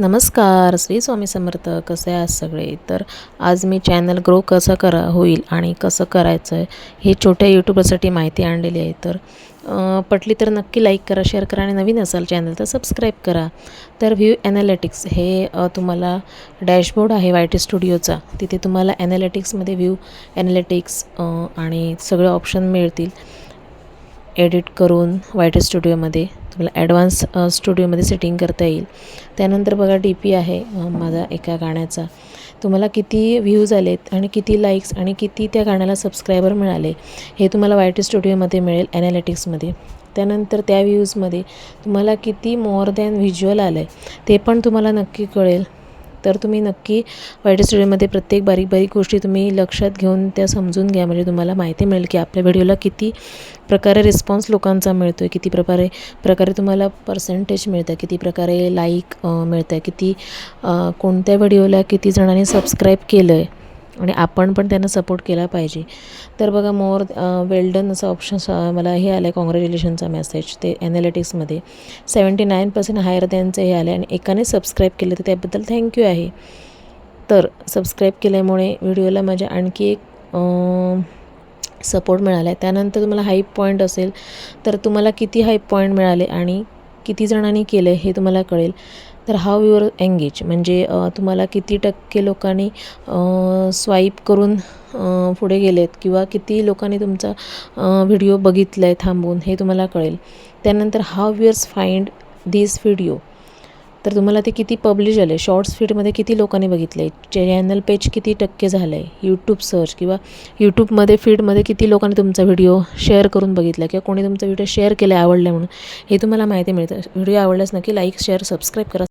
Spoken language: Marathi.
नमस्कार, श्री स्वामी समर्थ. कसे आहात सगळे? तर आज मी चॅनल ग्रो कसं होईल आणि कसं करायचं आहे हे छोट्या यूट्यूबरसाठी माहिती आणलेली आहे. तर पटली तर नक्की लाईक करा, शेअर करा आणि नवीन असाल चॅनल तर सबस्क्राईब करा. तर व्ह्यू ॲनालिटिक्स हे तुम्हाला डॅशबोर्ड आहे वाय टी स्टुडिओचा. तिथे तुम्हाला ॲनालिटिक्समध्ये व्ह्यू ॲनालिटिक्स आणि सगळे ऑप्शन मिळतील. एडिट करून वाय टी स्टुडिओमध्ये तुम्हाला ॲडव्हान्स स्टुडिओमध्ये सेटिंग करता येईल. त्यानंतर बघा डी पी आहे माझा एका गाण्याचा. तुम्हाला किती व्ह्यूज आलेत आणि किती लाईक्स आणि किती त्या गाण्याला सबस्क्रायबर मिळाले हे तुम्हाला वाय टी स्टुडिओमध्ये मिळेल ॲनालिटिक्समध्ये. त्यानंतर त्या व्ह्यूजमध्ये तुम्हाला किती मोर दॅन व्हिज्युअल आलं आहे ते पण तुम्हाला नक्की कळेल. तर तुम्ही नक्की वाय टी स्टुडिओमध्ये प्रत्येक बारीक बारीक गोष्टी तुम्ही लक्षात घेऊन त्या समजून घ्या. म्हणजे तुम्हाला माहिती मिळेल की आपल्या व्हिडिओला किती प्रकारे रिस्पॉन्स लोकांचा मिळतो आहे, किती प्रकारे तुम्हाला पर्सेंटेज मिळतं, किती प्रकारे लाईक मिळतं आहे, किती कोणत्या व्हिडिओला किती जणांनी सबस्क्राईब केलं आहे आणि आपण पण त्यांना सपोर्ट केला पाहिजे. तर बघा मोर वेल डन असं ऑप्शन मला हे आलं आहे, कॉंग्रॅच्युलेशनचा मेसेज ते ॲनालिटिक्समध्ये 79% हायर त्यांचं हे आलं आहे आणि एकाने सबस्क्राईब केलं तर त्याबद्दल थँक्यू आहे. तर सबस्क्राईब केल्यामुळे व्हिडिओला माझ्या आणखी एक सपोर्ट मिळाला आहे. त्यानंतर तुम्हाला हाईप पॉईंट असेल तर तुम्हाला किती हाईप पॉईंट मिळाले आणि किती जणांनी केलं हे तुम्हाला कळेल. तर हाव युअर एंगेज म्हणजे तुम्हाला किती टक्के लोकांनी स्वाईप करून पुढे गेलेत किंवा किती लोकांनी तुमचा व्हिडिओ बघितला आहे थांबून हे तुम्हाला कळेल. त्यानंतर हाव युअर्स फाइंड दिस व्हिडिओ तर तुम्हाला ते किती पब्लिश झाले, शॉर्ट्स फीडमध्ये किती लोकांनी बघितले, चॅनल पेज किती टक्के झालं आहे, यूट्यूब सर्च किंवा यूट्यूबमध्ये फीडमध्ये किती लोकांनी तुमचा व्हिडिओ शेअर करून बघितला किंवा कोणी तुमचा व्हिडिओ शेअर केला आवडला म्हणून हे तुम्हाला माहिती मिळतं. व्हिडिओ आवडल्यास नक्की लाईक शेअर सबस्क्राईब करा.